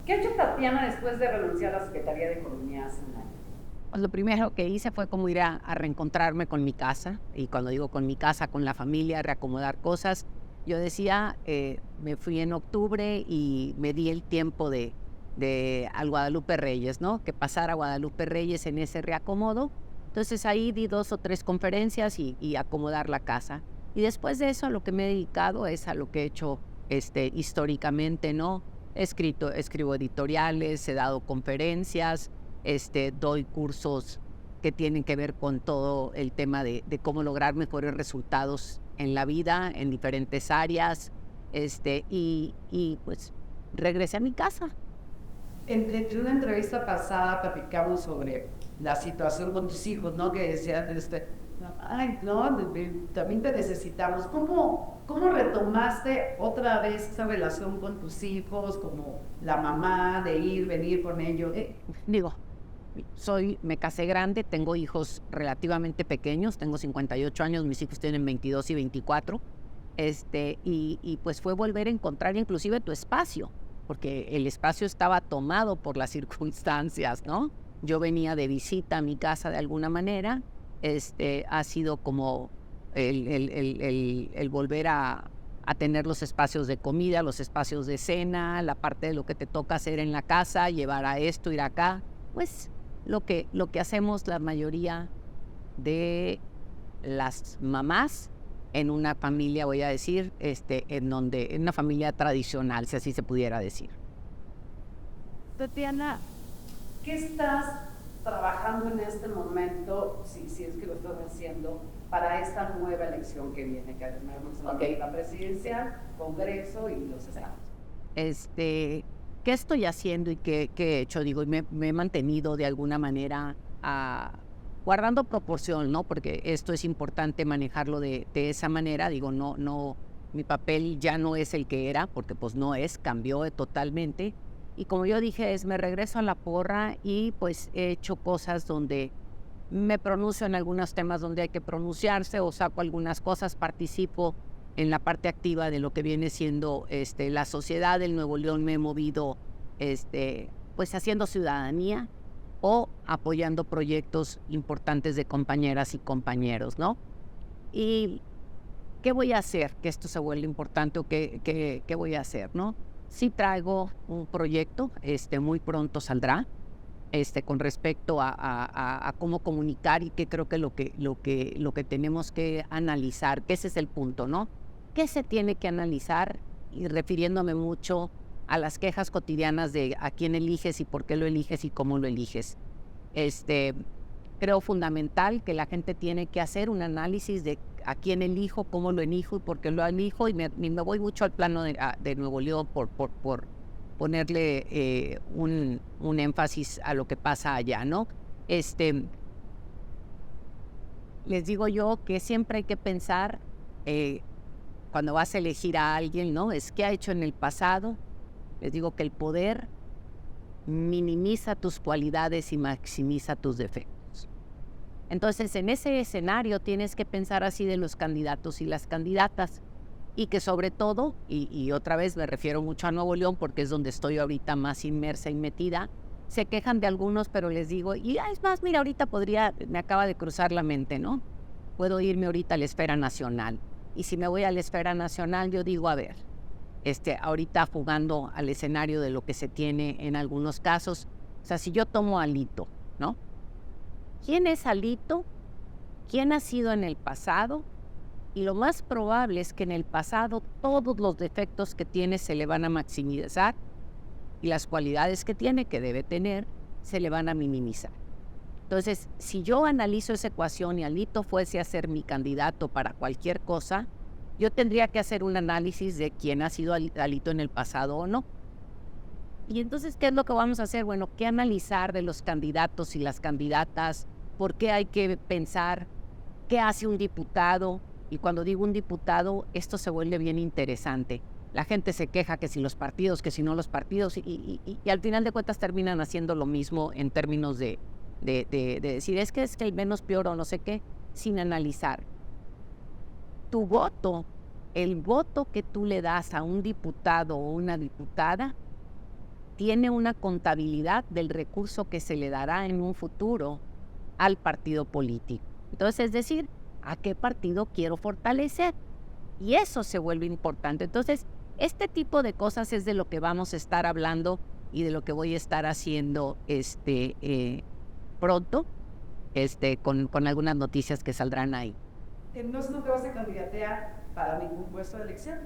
¿Qué ha hecho Tatiana después de renunciar a la Secretaría de Economía hace un año? Pues lo primero que hice fue como ir a reencontrarme con mi casa, y cuando digo con mi casa, con la familia, reacomodar cosas. Yo decía, me fui en octubre y me di el tiempo al Guadalupe Reyes, ¿no? Que pasara Guadalupe Reyes en ese reacomodo. Entonces ahí di 2 o 3 conferencias y acomodar la casa. Y después de eso, a lo que me he dedicado es a lo que he hecho, históricamente, ¿no? Escribo editoriales, he dado conferencias, doy cursos que tienen que ver con todo el tema de cómo lograr mejores resultados en la vida, en diferentes áreas, pues regresé a mi casa. En una entrevista pasada platicamos sobre la situación con tus hijos, ¿no? Que decían, ay, no, también te necesitamos. ¿Cómo retomaste otra vez esa relación con tus hijos, como la mamá, de ir, venir con ellos? Digo, me casé grande, tengo hijos relativamente pequeños, tengo 58 años, mis hijos tienen 22 y 24, y pues fue volver a encontrar inclusive tu espacio, porque el espacio estaba tomado por las circunstancias, ¿no? Yo venía de visita a mi casa de alguna manera, ha sido como el volver a tener los espacios de comida, los espacios de cena, la parte de lo que te toca hacer en la casa, llevar a esto, ir acá, pues lo que hacemos la mayoría de las mamás en una familia, voy a decir, en una familia tradicional, si así se pudiera decir. Tatiana, ¿qué estás trabajando en este momento, si es que lo estás haciendo, para esta nueva elección que viene, que además la presidencial, Congreso y los estados? ¿Qué estoy haciendo y qué he hecho? Digo, y me he mantenido de alguna manera guardando proporción, ¿no? Porque esto es importante manejarlo de esa manera. Digo, no, mi papel ya no es el que era, porque pues no es, cambió totalmente. Y como yo dije, me regreso a la porra y pues he hecho cosas donde me pronuncio en algunos temas donde hay que pronunciarse, o saco algunas cosas, participo en la parte activa de lo que viene siendo la sociedad del Nuevo León. Me he movido pues haciendo ciudadanía o apoyando proyectos importantes de compañeras y compañeros, ¿no? ¿Y qué voy a hacer? Que esto se vuelva importante, o qué voy a hacer, ¿no? Sí traigo un proyecto, muy pronto saldrá, con respecto a cómo comunicar, y que creo que lo que tenemos que analizar, que ese es el punto, ¿no? ¿Qué se tiene que analizar? Y refiriéndome mucho a las quejas cotidianas de a quién eliges y por qué lo eliges y cómo lo eliges. Este, Creo fundamental que la gente tiene que hacer un análisis de a quién elijo, cómo lo elijo y por qué lo elijo, y me voy mucho al plano de Nuevo León por ponerle un énfasis a lo que pasa allá, ¿no? Les digo yo que siempre hay que pensar, cuando vas a elegir a alguien, ¿no? Es qué ha hecho en el pasado. Les digo que el poder minimiza tus cualidades y maximiza tus defectos. Entonces, en ese escenario tienes que pensar así de los candidatos y las candidatas, y que sobre todo, y otra vez me refiero mucho a Nuevo León porque es donde estoy ahorita más inmersa y metida, se quejan de algunos, pero les digo, es más, mira, ahorita me acaba de cruzar la mente, ¿no? Puedo irme ahorita a la esfera nacional. Y si me voy a la esfera nacional, yo digo, a ver, ahorita jugando al escenario de lo que se tiene en algunos casos, o sea, si yo tomo a Alito, ¿no? ¿Quién es Alito? ¿Quién ha sido en el pasado? Y lo más probable es que en el pasado todos los defectos que tiene se le van a maximizar, y las cualidades que tiene, que debe tener, se le van a minimizar. Entonces, si yo analizo esa ecuación y Alito fuese a ser mi candidato para cualquier cosa, yo tendría que hacer un análisis de quién ha sido Alito en el pasado o no. Y entonces, ¿qué es lo que vamos a hacer? Bueno, ¿qué analizar de los candidatos y las candidatas? ¿Por qué hay que pensar qué hace un diputado? Y cuando digo un diputado, esto se vuelve bien interesante. La gente se queja que si los partidos, que si no los partidos, y al final de cuentas terminan haciendo lo mismo en términos de decir, es que el menos peor o no sé qué, sin analizar. Tu voto, el voto que tú le das a un diputado o una diputada, tiene una contabilidad del recurso que se le dará en un futuro al partido político. Entonces, es decir, ¿a qué partido quiero fortalecer? Y eso se vuelve importante. Entonces, este tipo de cosas es de lo que vamos a estar hablando y de lo que voy a estar haciendo pronto, con algunas noticias que saldrán ahí. Entonces no te vas a candidatear para ningún puesto de elección.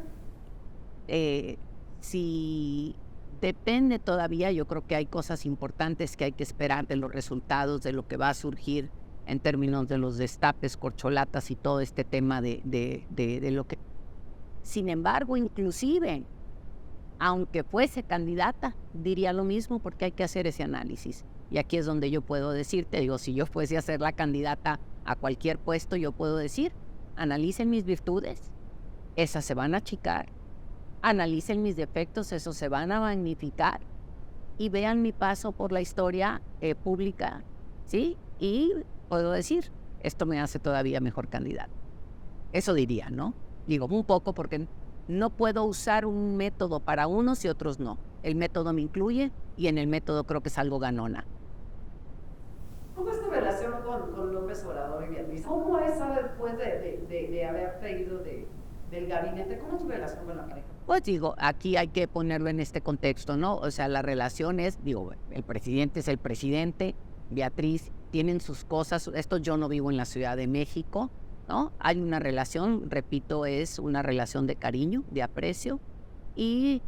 Si depende todavía, yo creo que hay cosas importantes que hay que esperar de los resultados, de lo que va a surgir en términos de los destapes, corcholatas y todo este tema de lo que... Sin embargo, inclusive, aunque fuese candidata, diría lo mismo porque hay que hacer ese análisis. Y aquí es donde yo puedo decirte, digo, si yo fuese a ser la candidata a cualquier puesto, yo puedo decir, analicen mis virtudes, esas se van a achicar, analicen mis defectos, esos se van a magnificar, y vean mi paso por la historia pública, ¿sí? Y puedo decir, esto me hace todavía mejor candidata. Eso diría, ¿no? Digo, un poco porque no puedo usar un método para unos y otros no. El método me incluye y en el método creo que salgo ganona. ¿Cómo es tu relación con López Obrador y Beatriz? ¿Cómo es después de haberte ido del gabinete? ¿Cómo es tu relación con la pareja? Pues digo, aquí hay que ponerlo en este contexto, ¿no? O sea, la relación es, digo, el presidente es el presidente, Beatriz tienen sus cosas, esto yo no vivo en la Ciudad de México, ¿no? Hay una relación, repito, es una relación de cariño, de aprecio, y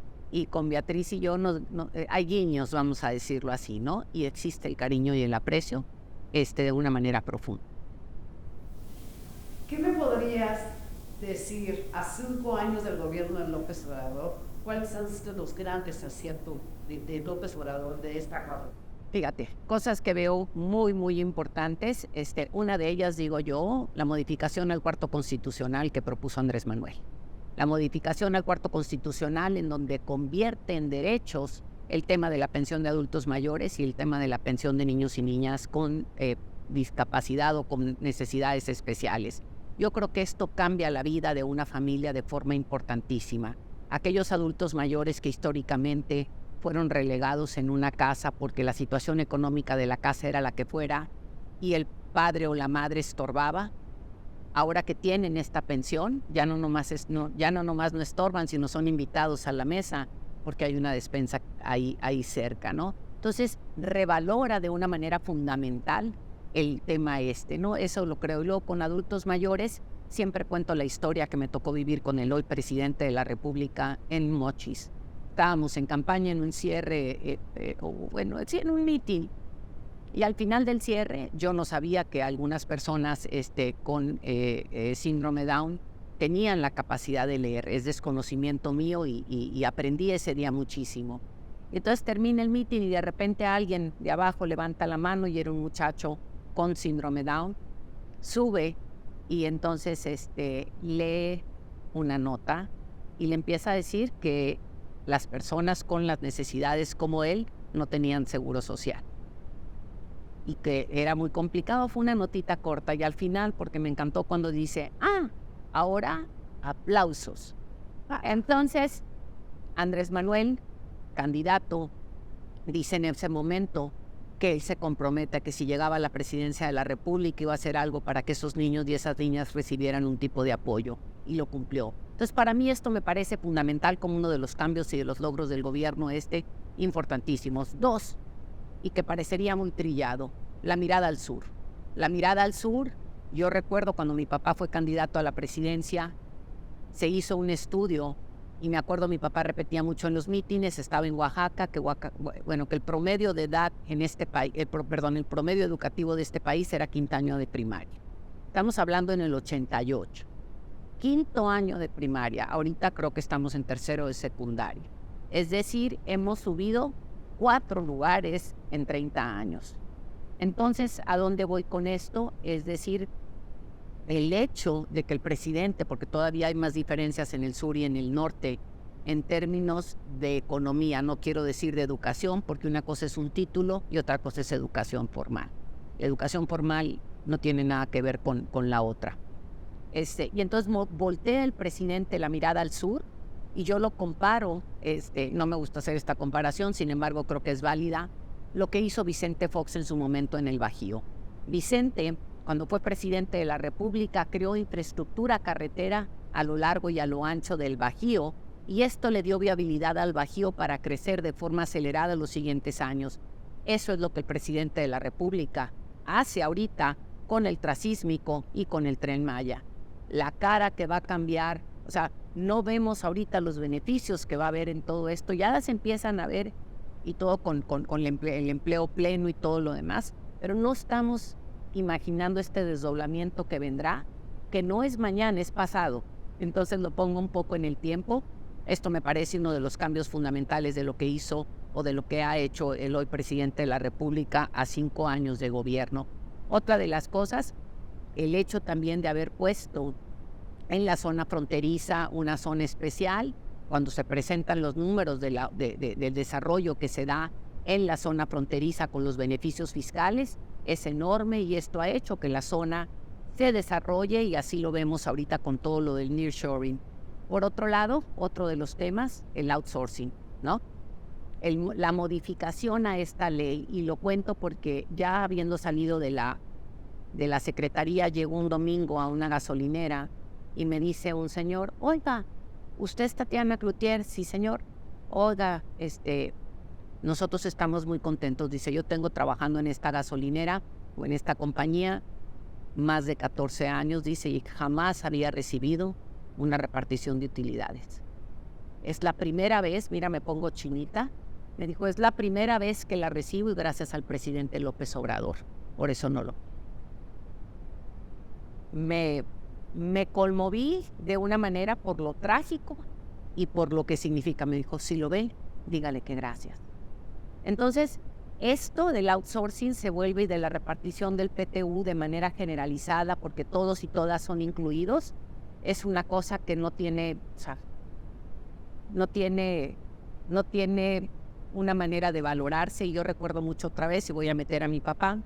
con Beatriz y yo hay guiños, vamos a decirlo así, ¿no? Y existe el cariño y el aprecio de una manera profunda. ¿Qué me podrías decir a 5 años del gobierno de López Obrador? ¿Cuáles han sido los grandes aciertos de López Obrador de esta cuadra? Fíjate, cosas que veo muy, muy importantes. Una de ellas, digo yo, la modificación al cuarto constitucional que propuso Andrés Manuel. La modificación al cuarto constitucional en donde convierte en derechos el tema de la pensión de adultos mayores y el tema de la pensión de niños y niñas con discapacidad o con necesidades especiales. Yo creo que esto cambia la vida de una familia de forma importantísima. Aquellos adultos mayores que históricamente fueron relegados en una casa porque la situación económica de la casa era la que fuera y el padre o la madre estorbaba, ahora que tienen esta pensión, ya no nomás no estorban, sino son invitados a la mesa porque hay una despensa ahí cerca, ¿no? Entonces, revalora de una manera fundamental el tema ¿no? Eso lo creo. Y luego con adultos mayores, siempre cuento la historia que me tocó vivir con el hoy presidente de la República en Mochis. Estábamos en campaña en un cierre, en un meeting. Y al final del cierre, yo no sabía que algunas personas con síndrome Down tenían la capacidad de leer. Es desconocimiento mío y aprendí ese día muchísimo. Entonces termina el meeting y de repente alguien de abajo levanta la mano y era un muchacho con síndrome Down. Sube y entonces lee una nota y le empieza a decir que las personas con las necesidades como él no tenían seguro social. Y que era muy complicado, fue una notita corta y al final, porque me encantó cuando dice, ahora aplausos. Entonces, Andrés Manuel, candidato, dice en ese momento que él se compromete a que si llegaba a la presidencia de la República iba a hacer algo para que esos niños y esas niñas recibieran un tipo de apoyo, y lo cumplió. Entonces, para mí esto me parece fundamental como uno de los cambios y de los logros del gobierno importantísimos. 2, y que parecería muy trillado, la mirada al sur. La mirada al sur, yo recuerdo cuando mi papá fue candidato a la presidencia, se hizo un estudio, y me acuerdo mi papá repetía mucho en los mítines, estaba en Oaxaca, que el promedio de edad en este país, el promedio educativo de este país era 5º año de primaria. Estamos hablando en el 88. 5º año de primaria, ahorita creo que estamos en 3º de secundaria. Es decir, hemos subido 4 lugares en 30 años. Entonces, ¿a dónde voy con esto? Es decir, el hecho de que el presidente, porque todavía hay más diferencias en el sur y en el norte, en términos de economía, no quiero decir de educación, porque una cosa es un título y otra cosa es educación formal. La educación formal no tiene nada que ver con la otra. Y entonces voltea el presidente la mirada al sur y yo lo comparo, no me gusta hacer esta comparación, sin embargo creo que es válida, lo que hizo Vicente Fox en su momento en el Bajío. Vicente, cuando fue presidente de la República, creó infraestructura carretera a lo largo y a lo ancho del Bajío, y esto le dio viabilidad al Bajío para crecer de forma acelerada en los siguientes años. Eso es lo que el presidente de la República hace ahorita con el Transísmico y con el Tren Maya. La cara que va a cambiar, o sea, no vemos ahorita los beneficios que va a haber en todo esto, ya se empiezan a ver y todo con el empleo pleno y todo lo demás, pero no estamos imaginando este desdoblamiento que vendrá, que no es mañana, es pasado. Entonces lo pongo un poco en el tiempo. Esto me parece uno de los cambios fundamentales de lo que hizo o de lo que ha hecho el hoy presidente de la República a 5 años de gobierno. Otra de las cosas, el hecho también de haber puesto en la zona fronteriza una zona especial, cuando se presentan los números del desarrollo que se da en la zona fronteriza con los beneficios fiscales, es enorme, y esto ha hecho que la zona se desarrolle, y así lo vemos ahorita con todo lo del nearshoring. Por otro lado, otro de los temas, el outsourcing, ¿no? La modificación a esta ley, y lo cuento porque ya habiendo salido de la secretaría, llegó un domingo a una gasolinera y me dice un señor: oiga, ¿usted es Tatiana Cloutier? Sí, señor. Oiga, nosotros estamos muy contentos. Dice, yo tengo trabajando en esta gasolinera o en esta compañía más de 14 años, dice, y jamás había recibido una repartición de utilidades. Es la primera vez, mira, me pongo chinita, me dijo, es la primera vez que la recibo, y gracias al presidente López Obrador. Por eso no lo... Me conmoví de una manera por lo trágico y por lo que significa. Me dijo, si lo ve, dígale que gracias. Entonces, esto del outsourcing se vuelve, y de la repartición del PTU de manera generalizada, porque todos y todas son incluidos, es una cosa que no tiene, o sea, no tiene una manera de valorarse. Y yo recuerdo mucho otra vez, y voy a meter a mi papá.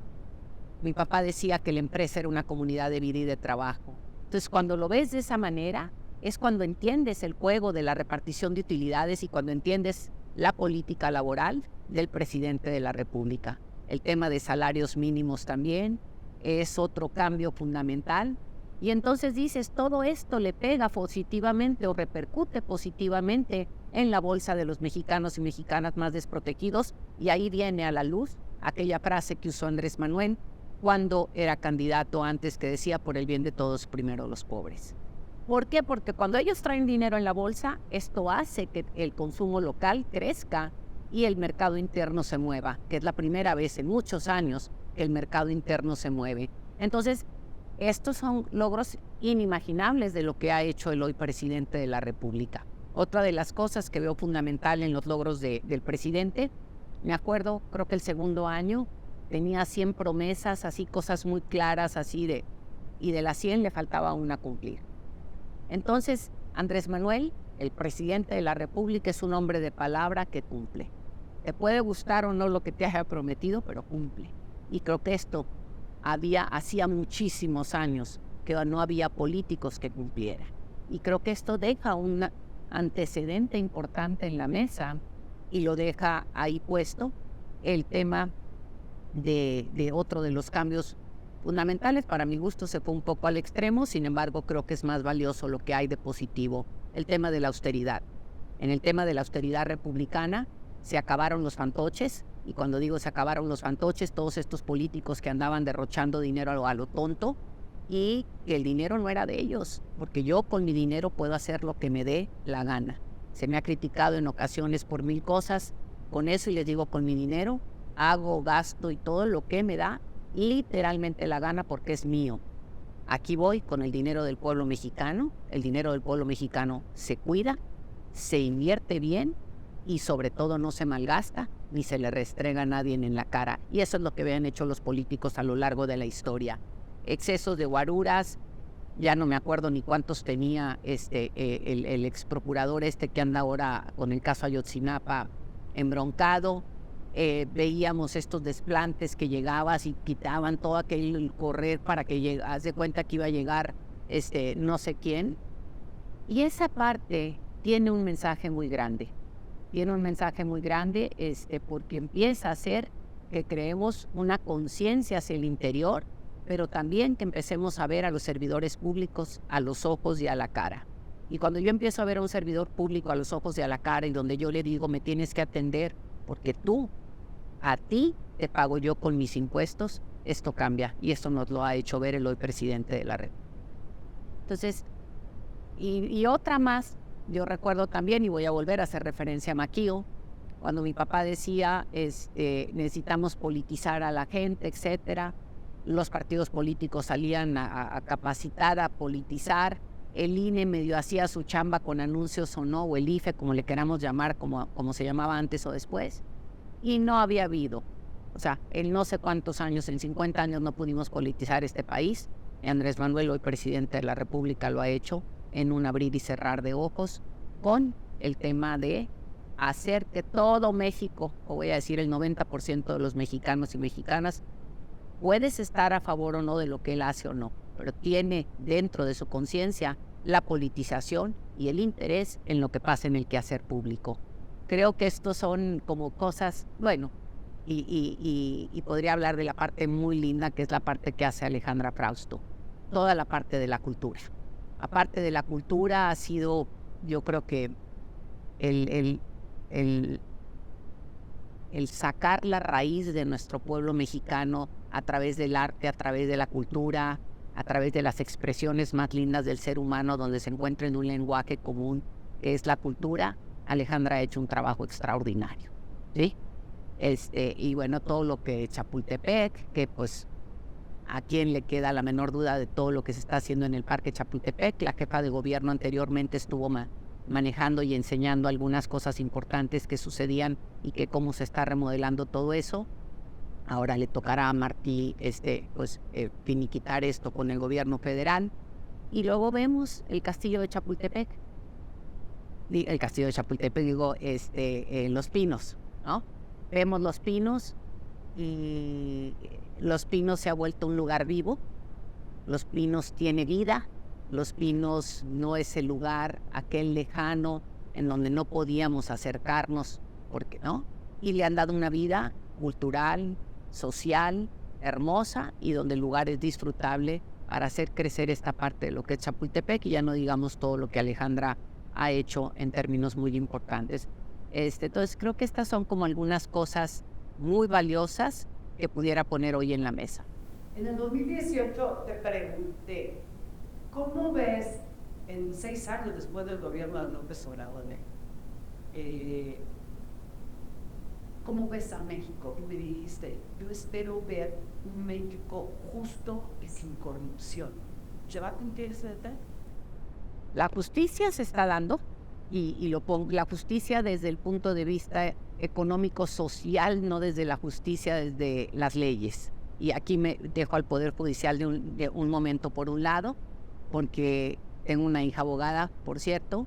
Mi papá decía que la empresa era una comunidad de vida y de trabajo. Entonces, cuando lo ves de esa manera, es cuando entiendes el juego de la repartición de utilidades y cuando entiendes la política laboral del presidente de la República. El tema de salarios mínimos también es otro cambio fundamental. Y entonces dices, todo esto le pega positivamente o repercute positivamente en la bolsa de los mexicanos y mexicanas más desprotegidos. Y ahí viene a la luz aquella frase que usó Andrés Manuel cuando era candidato antes, que decía, por el bien de todos, primero los pobres. ¿Por qué? Porque cuando ellos traen dinero en la bolsa, esto hace que el consumo local crezca y el mercado interno se mueva, que es la primera vez en muchos años que el mercado interno se mueve. Entonces, estos son logros inimaginables de lo que ha hecho el hoy presidente de la República. Otra de las cosas que veo fundamental en los logros del presidente, me acuerdo, creo que el segundo año tenía 100 promesas, así cosas muy claras, así y de las 100 le faltaba una cumplir. Entonces, Andrés Manuel, el presidente de la República, es un hombre de palabra que cumple. Te puede gustar o no lo que te haya prometido, pero cumple. Y creo que esto hacía muchísimos años que no había políticos que cumplieran. Y creo que esto deja un antecedente importante en la mesa, y lo deja ahí puesto el tema de otro de los cambios fundamentales. Para mi gusto se fue un poco al extremo, sin embargo creo que es más valioso lo que hay de positivo, el tema de la austeridad. En el tema de la austeridad republicana se acabaron los fantoches, y cuando digo se acabaron los fantoches, todos estos políticos que andaban derrochando dinero a lo tonto, y que el dinero no era de ellos, porque yo con mi dinero puedo hacer lo que me dé la gana. Se me ha criticado en ocasiones por 1000 cosas con eso, y les digo, con mi dinero hago, gasto y todo lo que me da literalmente la gana, porque es mío. Aquí voy con el dinero del pueblo mexicano. El dinero del pueblo mexicano se cuida, se invierte bien y sobre todo no se malgasta ni se le restrega a nadie en la cara. Y eso es lo que habían hecho los políticos a lo largo de la historia. Excesos de guaruras, ya no me acuerdo ni cuántos tenía el ex procurador que anda ahora con el caso Ayotzinapa embroncado. Veíamos estos desplantes que llegabas y quitaban todo aquel correr para que haz de cuenta que iba a llegar no sé quién. Y esa parte tiene un mensaje muy grande. Tiene un mensaje muy grande porque empieza a hacer que creemos una conciencia hacia el interior, pero también que empecemos a ver a los servidores públicos a los ojos y a la cara. Y cuando yo empiezo a ver a un servidor público a los ojos y a la cara, y donde yo le digo, me tienes que atender porque a ti te pago yo con mis impuestos, esto cambia. Y esto nos lo ha hecho ver el hoy presidente de la red. Entonces, y otra más, yo recuerdo también, y voy a volver a hacer referencia a Maquio, cuando mi papá decía, necesitamos politizar a la gente, etcétera. Los partidos políticos salían a capacitar, a politizar. El INE medio hacía su chamba con anuncios o no, o el IFE, como le queramos llamar, como se llamaba antes o después. Y no había habido, o sea, en no sé cuántos años, en 50 años no pudimos politizar este país. Andrés Manuel, hoy presidente de la República, lo ha hecho en un abrir y cerrar de ojos con el tema de hacer que todo México, o voy a decir el 90% de los mexicanos y mexicanas, puedes estar a favor o no de lo que él hace o no, pero tiene dentro de su conciencia la politización y el interés en lo que pasa en el quehacer público. Creo que estos son como cosas, bueno, y podría hablar de la parte muy linda, que es la parte que hace Alejandra Frausto, toda la parte de la cultura. Aparte de la cultura ha sido, yo creo que el sacar la raíz de nuestro pueblo mexicano a través del arte, a través de la cultura, a través de las expresiones más lindas del ser humano, donde se encuentra en un lenguaje común, que es la cultura. Alejandra ha hecho un trabajo extraordinario, ¿sí? Y bueno, todo lo que Chapultepec, que pues a quién le queda la menor duda de todo lo que se está haciendo en el Parque Chapultepec. La jefa de gobierno anteriormente estuvo manejando y enseñando algunas cosas importantes que sucedían y que cómo se está remodelando todo eso. Ahora le tocará a Martí finiquitar esto con el gobierno federal. Y luego vemos el castillo de Chapultepec. El castillo de Chapultepec, Los Pinos, ¿no? Vemos Los Pinos y Los Pinos se ha vuelto un lugar vivo. Los Pinos tiene vida. Los Pinos no es el lugar aquel lejano en donde no podíamos acercarnos, porque no. Y le han dado una vida cultural, social, hermosa, y donde el lugar es disfrutable para hacer crecer esta parte de lo que es Chapultepec, y ya no digamos todo lo que Alejandra ha hecho en términos muy importantes. Entonces creo que estas son como algunas cosas muy valiosas que pudiera poner hoy en la mesa. En el 2018 te pregunté, ¿cómo ves en 6 años después del gobierno de López Obrador, cómo ves a México? Y me dijiste, yo espero ver un México justo y sin corrupción. ¿Se va a cumplir ese detalle? La justicia se está dando, y lo pongo, la justicia desde el punto de vista económico-social, no desde la justicia desde las leyes. Y aquí me dejo al Poder Judicial de un momento por un lado, porque tengo una hija abogada, por cierto,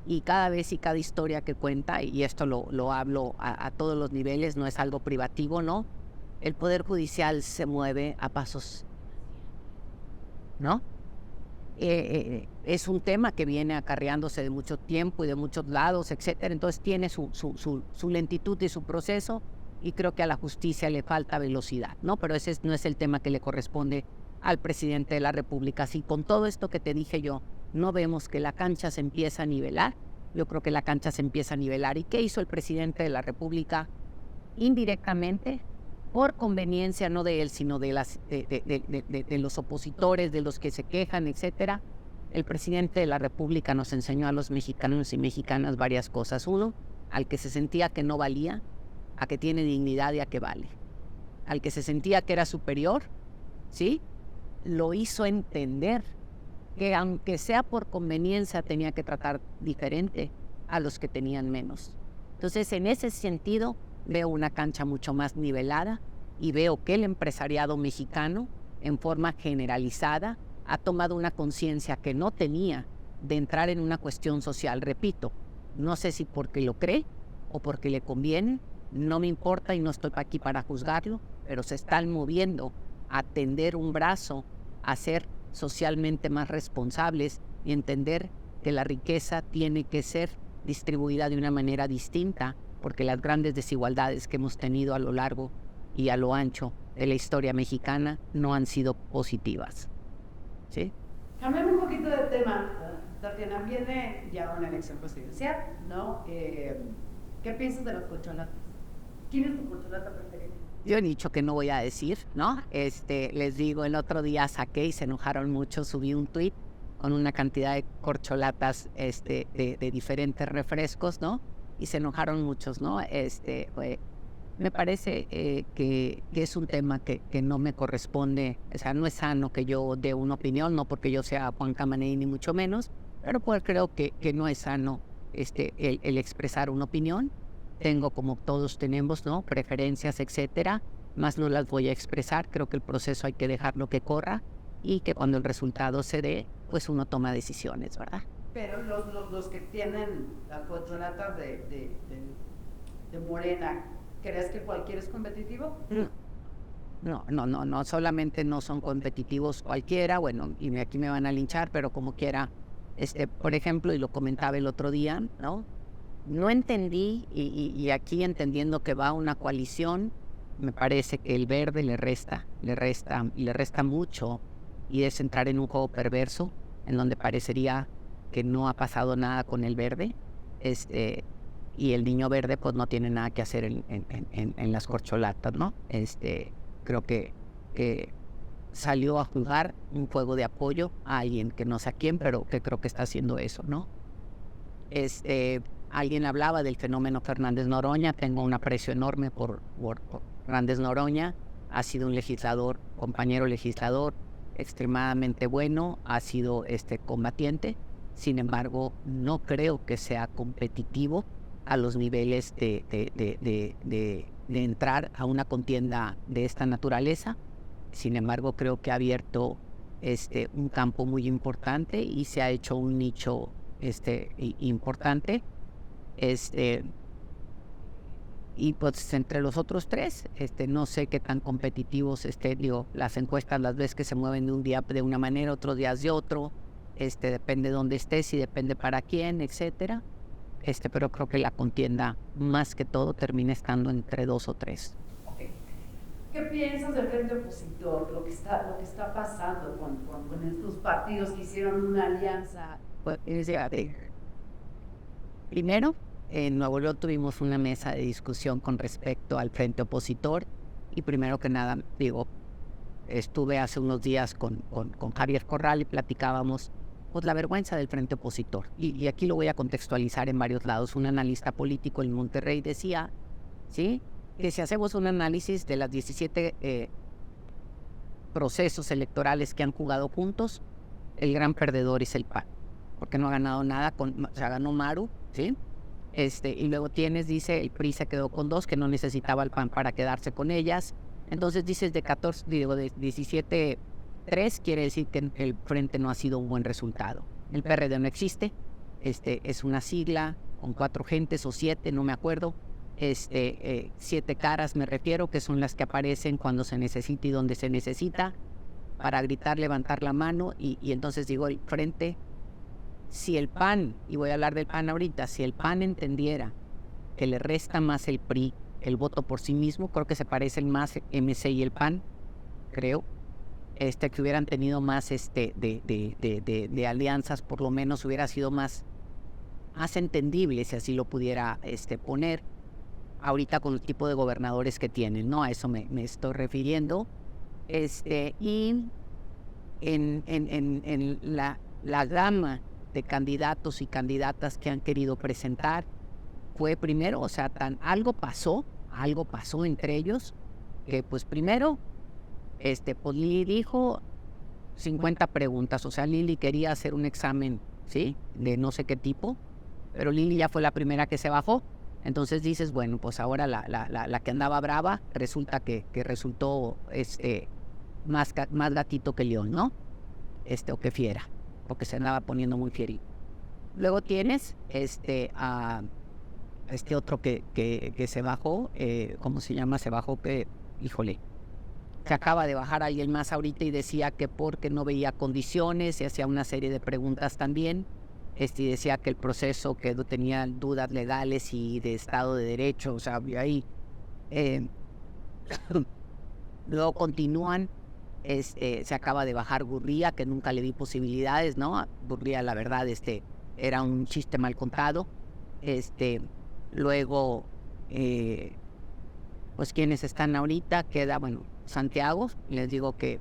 y cada vez y cada historia que cuenta, y esto lo hablo a todos los niveles, no es algo privativo, ¿no? El Poder Judicial se mueve a pasos, ¿no? Es un tema que viene acarreándose de mucho tiempo y de muchos lados, etcétera. Entonces tiene su lentitud y su proceso, y creo que a la justicia le falta velocidad, ¿no? Pero ese no es el tema que le corresponde al presidente de la República. Si con todo esto que te dije yo no vemos que la cancha se empieza a nivelar, yo creo que la cancha se empieza a nivelar. ¿Y qué hizo el presidente de la República? Indirectamente, por conveniencia no de él, sino de los opositores, de los que se quejan, etcétera. El presidente de la República nos enseñó a los mexicanos y mexicanas varias cosas. Uno, al que se sentía que no valía, a que tiene dignidad y a que vale. Al que se sentía que era superior, ¿sí? Lo hizo entender que aunque sea por conveniencia tenía que tratar diferente a los que tenían menos. Entonces, en ese sentido, veo una cancha mucho más nivelada, y veo que el empresariado mexicano, en forma generalizada, ha tomado una conciencia que no tenía de entrar en una cuestión social. Repito, no sé si porque lo cree o porque le conviene, no me importa y no estoy aquí para juzgarlo, pero se están moviendo a tender un brazo, a ser socialmente más responsables y entender que la riqueza tiene que ser distribuida de una manera distinta, porque las grandes desigualdades que hemos tenido a lo largo y a lo ancho de la historia mexicana no han sido positivas. ¿Sí? Cambiando un poquito de tema, Tatiana, viene ya una elección presidencial, ¿no? ¿Qué piensas de los corcholatas? ¿Quién es tu corcholata preferida? Yo he dicho que no voy a decir, ¿no? Les digo, el otro día saqué y se enojaron mucho, subí un tuit con una cantidad de corcholatas de diferentes refrescos, ¿no? Y se enojaron muchos, ¿no? Me parece que es un tema que no me corresponde, o sea, no es sano que yo dé una opinión, no porque yo sea Juan Camaney ni mucho menos, pero pues creo que no es sano el expresar una opinión. Tengo, como todos tenemos, ¿no?, preferencias, etcétera, más no las voy a expresar. Creo que el proceso hay que dejarlo que corra y que cuando el resultado se dé, pues uno toma decisiones, ¿verdad? Pero los que tienen las corcholatas de Morena, ¿crees que cualquiera es competitivo? No, solamente no son competitivos cualquiera, bueno, y aquí me van a linchar, pero como quiera, por ejemplo, y lo comentaba el otro día, ¿no? No entendí, y aquí entendiendo que va una coalición, me parece que el verde le resta mucho, y es entrar en un juego perverso, en donde parecería que no ha pasado nada con el verde, y el niño verde pues no tiene nada que hacer en las corcholatas, ¿no? Creo que salió a jugar un juego de apoyo a alguien que no sé a quién, pero que creo que está haciendo eso, ¿no? Alguien hablaba del fenómeno Fernández Noroña. Tengo un aprecio enorme por Fernández Noroña. Ha sido un legislador, compañero legislador, extremadamente bueno. Ha sido combatiente. Sin embargo, no creo que sea competitivo a los niveles de entrar a una contienda de esta naturaleza. Sin embargo, creo que ha abierto un campo muy importante y se ha hecho un nicho importante. Y pues entre los otros tres, no sé qué tan competitivos, digo, las encuestas las ves que se mueven de un día de una manera, otros días de otro, depende de dónde estés y depende para quién, etcétera. Pero creo que la contienda, más que todo, termina estando entre dos o tres. Okay. ¿Qué piensas del frente opositor, lo que está pasando con estos partidos que hicieron una alianza? Pues, primero, en Nuevo León tuvimos una mesa de discusión con respecto al frente opositor, y primero que nada, digo, estuve hace unos días con Javier Corral y platicábamos pues la vergüenza del frente opositor, y aquí lo voy a contextualizar en varios lados. Un analista político en Monterrey decía, ¿sí?, que si hacemos un análisis de las 17 procesos electorales que han jugado juntos, el gran perdedor es el PAN, porque no ha ganado nada, o sea, ganó Maru, ¿sí? Y luego dice, el PRI se quedó con 2, que no necesitaba el PAN para quedarse con ellas. Entonces dices, de 17, 3 quiere decir que el frente no ha sido un buen resultado. El PRD no existe, es una sigla con 4 gentes o 7, no me acuerdo. 7 caras me refiero, que son las que aparecen cuando se necesita y donde se necesita, para gritar, levantar la mano, y entonces digo, el frente, si el PAN, y voy a hablar del PAN ahorita, si el PAN entendiera que le resta más el PRI el voto por sí mismo, creo que se parecen más MC y el PAN, creo, que hubieran tenido más de alianzas, por lo menos hubiera sido más entendible, si así lo pudiera poner, ahorita con el tipo de gobernadores que tienen, ¿no? A eso me estoy refiriendo. Y en la gama de candidatos y candidatas que han querido presentar, fue primero, o sea, algo pasó entre ellos, que pues primero, pues Lili dijo 50 preguntas, o sea, Lili quería hacer un examen, ¿sí?, de no sé qué tipo, pero Lili ya fue la primera que se bajó. Entonces dices, bueno, pues ahora la que andaba brava resulta que resultó más gatito que león, ¿no? O que fiera, porque se andaba poniendo muy fierito. Luego tienes a otro que se bajó, ¿cómo se llama? Se bajó, que, híjole, se acaba de bajar alguien más ahorita y decía que porque no veía condiciones, y hacía una serie de preguntas también. y decía que el proceso que no tenía dudas legales y de Estado de Derecho, o sea, y ahí luego continúan. Se acaba de bajar Gurría, que nunca le di posibilidades, ¿no? Gurría, la verdad, era un chiste mal contado. Luego, pues quienes están ahorita, queda, bueno, Santiago. Les digo que,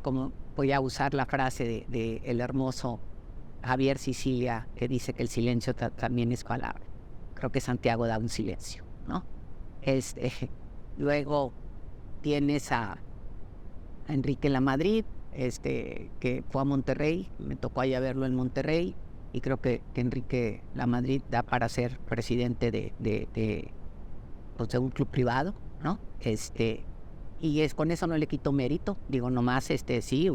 como voy a usar la frase de el hermoso Javier Sicilia, que dice que el silencio también es palabra. Creo que Santiago da un silencio, ¿no? Luego tienes a Enrique Lamadrid, que fue a Monterrey, me tocó allá verlo en Monterrey, y creo que Enrique Lamadrid da para ser presidente de un club privado, ¿no? Y con eso no le quito mérito, digo, nomás sí,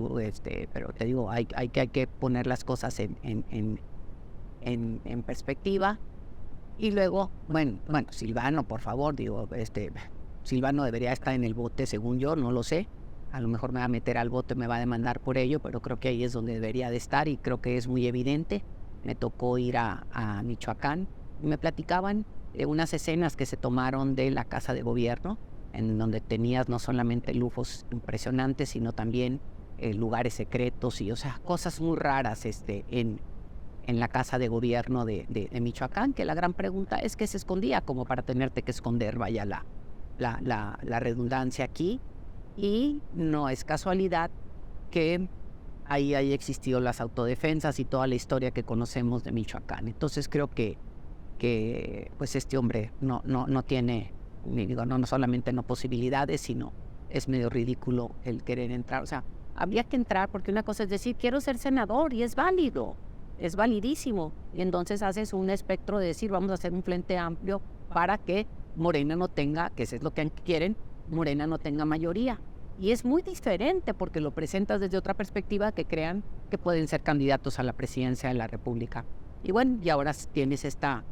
pero te digo, hay que poner las cosas en perspectiva. Y luego, bueno, Silvano, por favor, digo, Silvano debería estar en el bote, según yo, no lo sé. A lo mejor me va a meter al bote, me va a demandar por ello, pero creo que ahí es donde debería de estar y creo que es muy evidente. Me tocó ir a Michoacán y me platicaban de unas escenas que se tomaron de la Casa de Gobierno, en donde tenías no solamente lujos impresionantes, sino también lugares secretos y, o sea, cosas muy raras en la Casa de Gobierno de Michoacán, que la gran pregunta es qué se escondía, como para tenerte que esconder, vaya la redundancia aquí. Y no es casualidad que ahí haya existido las autodefensas y toda la historia que conocemos de Michoacán. Entonces creo que pues este hombre no tiene, digo, no solamente no posibilidades, sino es medio ridículo el querer entrar. O sea, habría que entrar, porque una cosa es decir, quiero ser senador, y es válido, es validísimo. Y entonces haces un espectro de decir, vamos a hacer un frente amplio para que Morena no tenga, que eso es lo que quieren, Morena no tenga mayoría. Y es muy diferente porque lo presentas desde otra perspectiva, que crean que pueden ser candidatos a la presidencia de la República. Y bueno, y ahora tienes esta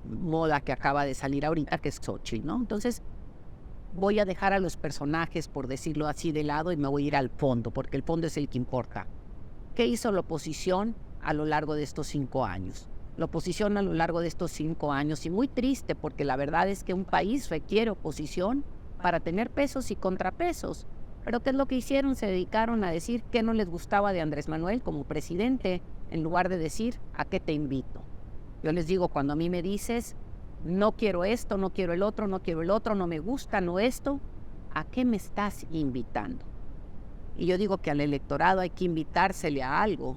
moda que acaba de salir ahorita, que es Xochitl, ¿no? Entonces voy a dejar a los personajes, por decirlo así, de lado, y me voy a ir al fondo, porque el fondo es el que importa. ¿Qué hizo la oposición a lo largo de estos 5 años? La oposición a lo largo de estos 5 años, y muy triste, porque la verdad es que un país requiere oposición para tener pesos y contrapesos. Pero ¿qué es lo que hicieron? Se dedicaron a decir qué no les gustaba de Andrés Manuel como presidente, en lugar de decir ¿a qué te invito? Yo les digo, cuando a mí me dices no quiero esto, no quiero el otro, no quiero el otro, no me gusta, no esto, ¿a qué me estás invitando? Y yo digo que al electorado hay que invitársele a algo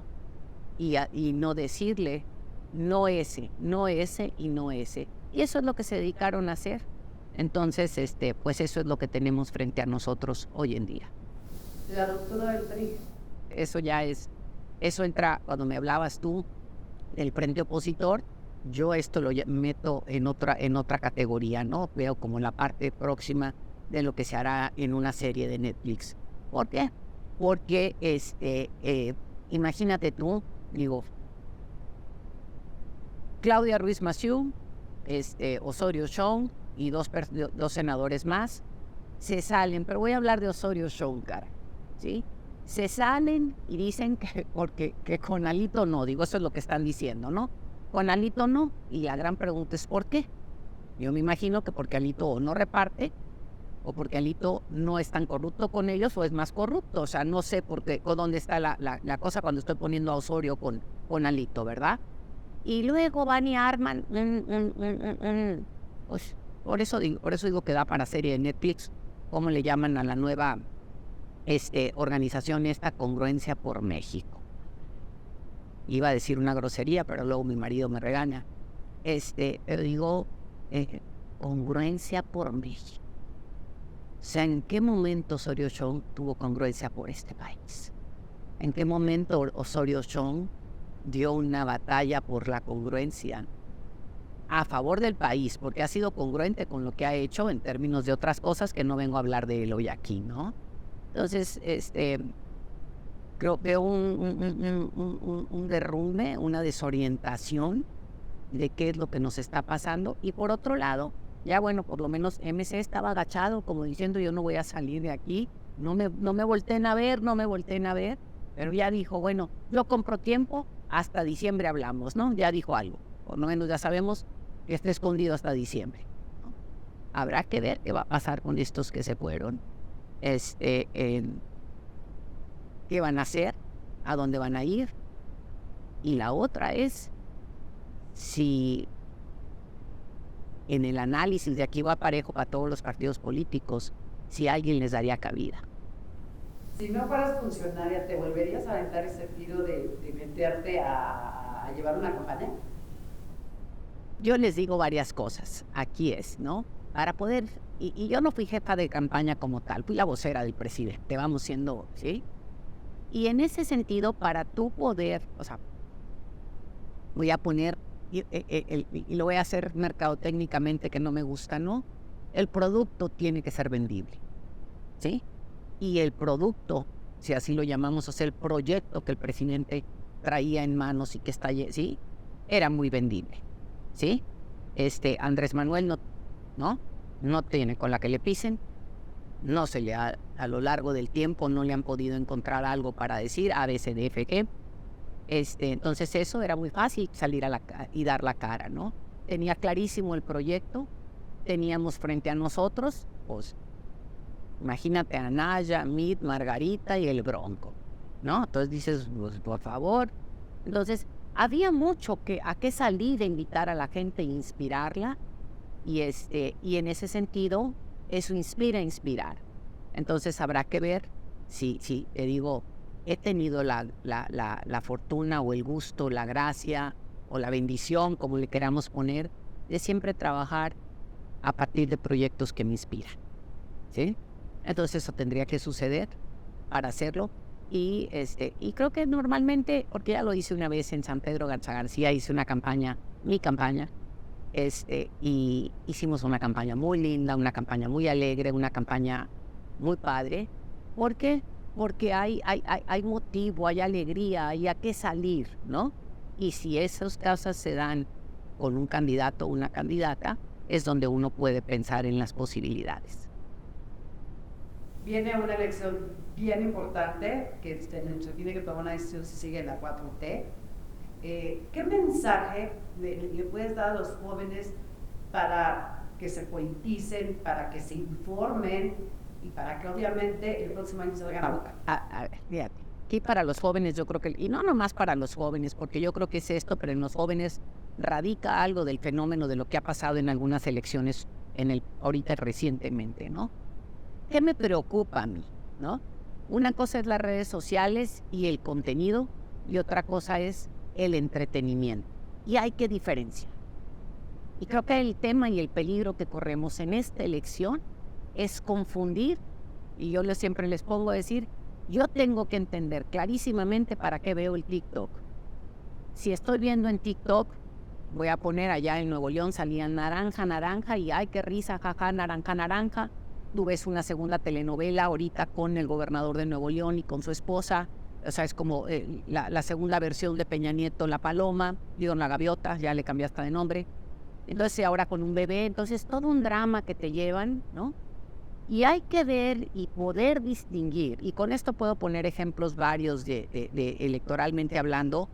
y no decirle no ese y no ese. Y eso es lo que se dedicaron a hacer. Entonces, pues eso es lo que tenemos frente a nosotros hoy en día. La ruptura del PRI. Eso entra, cuando me hablabas tú del frente opositor, yo esto lo meto en otra categoría, ¿no? Veo como la parte próxima de lo que se hará en una serie de Netflix. ¿Por qué? Porque, imagínate tú, digo, Claudia Ruiz Massieu, Osorio Chong y dos senadores más se salen, pero voy a hablar de Osorio Chong, cara, ¿sí? Se salen y dicen que con Alito no, digo, eso es lo que están diciendo, ¿no? Con Alito no, y la gran pregunta es ¿por qué? Yo me imagino que porque Alito o no reparte, o porque Alito no es tan corrupto con ellos, o es más corrupto. O sea, no sé por qué, o dónde está la cosa cuando estoy poniendo a Osorio con Alito, ¿verdad? Y luego van y arman. Pues, por eso digo que da para serie de Netflix. ¿Cómo le llaman a la nueva organización esta? Congruencia por México. Iba a decir una grosería, pero luego mi marido me regaña. Pero digo, Congruencia por México. O sea, ¿en qué momento Osorio Chong tuvo congruencia por este país? ¿En qué momento Osorio Chong dio una batalla por la congruencia a favor del país? Porque ha sido congruente con lo que ha hecho en términos de otras cosas que no vengo a hablar de él hoy aquí, ¿no? Entonces, creo que un derrumbe, una desorientación de qué es lo que nos está pasando. Y por otro lado, ya bueno, por lo menos MC estaba agachado como diciendo yo no voy a salir de aquí no me volteen a ver, no me volteen a ver, pero ya dijo, bueno, yo compro tiempo, hasta diciembre hablamos, ¿no? Ya dijo algo, por lo menos ya sabemos que está escondido hasta diciembre, ¿no? Habrá que ver qué va a pasar con estos que se fueron, qué van a hacer, a dónde van a ir, y la otra es si en el análisis de aquí va parejo para todos los partidos políticos, si alguien les daría cabida. Si no fueras funcionaria, ¿te volverías a aventar ese tiro de meterte a llevar una campaña? Yo les digo varias cosas, aquí es, ¿no? Para poder, y yo no fui jefa de campaña como tal, fui la vocera del presidente, vamos siendo, ¿sí? Y en ese sentido, para tú poder, o sea, voy a poner, y lo voy a hacer mercadotécnicamente que no me gusta, ¿no? El producto tiene que ser vendible, ¿sí? Y el producto, si así lo llamamos, o sea, el proyecto que el presidente traía en manos y que está, ¿sí? Era muy vendible, ¿sí? Andrés Manuel no tiene con la que le pisen, no se le ha, a lo largo del tiempo no le han podido encontrar algo para decir A, B, C, D, F, G. Entonces eso era muy fácil salir y dar la cara, ¿no? Tenía clarísimo el proyecto, teníamos frente a nosotros, pues, imagínate a Naya, Mit, Margarita y el Bronco, ¿no? Entonces dices, pues, por favor. Entonces, había mucho a qué salir, invitar a la gente e inspirarla, y en ese sentido, eso inspira a inspirar. Entonces habrá que ver si te digo, he tenido la fortuna o el gusto, la gracia o la bendición, como le queramos poner, de siempre trabajar a partir de proyectos que me inspiran, ¿sí? Entonces eso tendría que suceder para hacerlo. Y creo que normalmente, porque ya lo hice una vez en San Pedro Garza García, hice una campaña, mi campaña, y hicimos una campaña muy linda, una campaña muy alegre, una campaña muy padre. ¿Por qué? Porque hay motivo, hay alegría, hay a qué salir, ¿no? Y si esas cosas se dan con un candidato o una candidata, es donde uno puede pensar en las posibilidades. Viene una elección bien importante, que se tiene que tomar una decisión si sigue la 4T. ¿Qué mensaje le puedes dar a los jóvenes para que se politicen, para que se informen y para que obviamente el próximo año se vayan a votar? A ver, fíjate, aquí para los jóvenes yo creo que, y no nomás para los jóvenes, porque yo creo que es esto, pero en los jóvenes radica algo del fenómeno de lo que ha pasado en algunas elecciones ahorita recientemente, ¿no? ¿Qué me preocupa a mí, no? Una cosa es las redes sociales y el contenido, y otra cosa es el entretenimiento. Y hay que diferenciar. Y creo que el tema y el peligro que corremos en esta elección es confundir, y yo siempre les pongo a decir, yo tengo que entender clarísimamente para qué veo el TikTok. Si estoy viendo en TikTok, voy a poner allá en Nuevo León, salían naranja, y ay, qué risa, jaja, naranja. Tú ves una segunda telenovela ahorita con el gobernador de Nuevo León y con su esposa, o sea, es como la segunda versión de Peña Nieto, La Paloma, La Gaviota, ya le cambiaste de nombre. Entonces ahora con un bebé, entonces todo un drama que te llevan, ¿no? Y hay que ver y poder distinguir, y con esto puedo poner ejemplos varios de electoralmente hablando.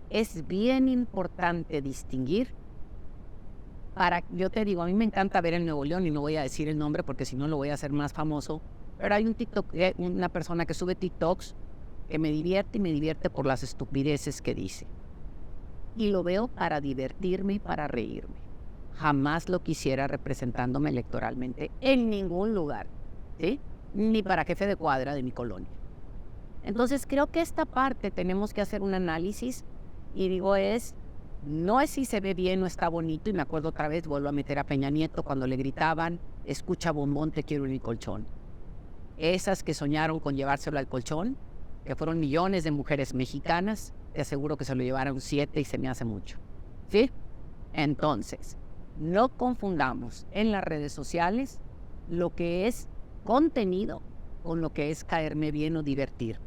Es bien importante distinguir. Yo te digo, a mí me encanta ver en Nuevo León, y no voy a decir el nombre porque si no lo voy a hacer más famoso, pero hay una persona que sube TikToks que me divierte por las estupideces que dice. Y lo veo para divertirme y para reírme. Jamás lo quisiera representándome electoralmente en ningún lugar, ¿sí? Ni para jefe de cuadra de mi colonia. Entonces creo que esta parte tenemos que hacer un análisis, y digo no es si se ve bien o está bonito, y me acuerdo otra vez, vuelvo a meter a Peña Nieto cuando le gritaban, escucha bombón, te quiero en mi colchón. Esas que soñaron con llevárselo al colchón, que fueron millones de mujeres mexicanas, te aseguro que se lo llevaron 7 y se me hace mucho, ¿sí? Entonces, no confundamos en las redes sociales lo que es contenido con lo que es caerme bien o divertir.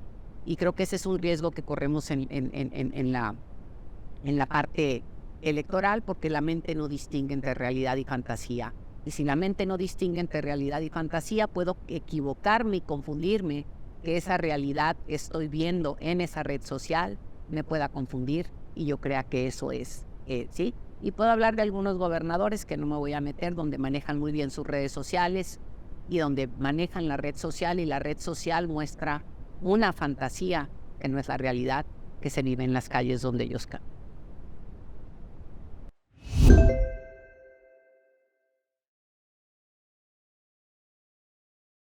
Y creo que ese es un riesgo que corremos en la parte electoral, porque la mente no distingue entre realidad y fantasía Y si la mente no distingue entre realidad y fantasía, puedo equivocarme y confundirme, que esa realidad que estoy viendo en esa red social me pueda confundir y yo crea que eso es, ¿sí? Y puedo hablar de algunos gobernadores que no me voy a meter, donde manejan muy bien sus redes sociales y donde manejan la red social y la red social muestra una fantasía que no es la realidad que se vive en las calles donde ellos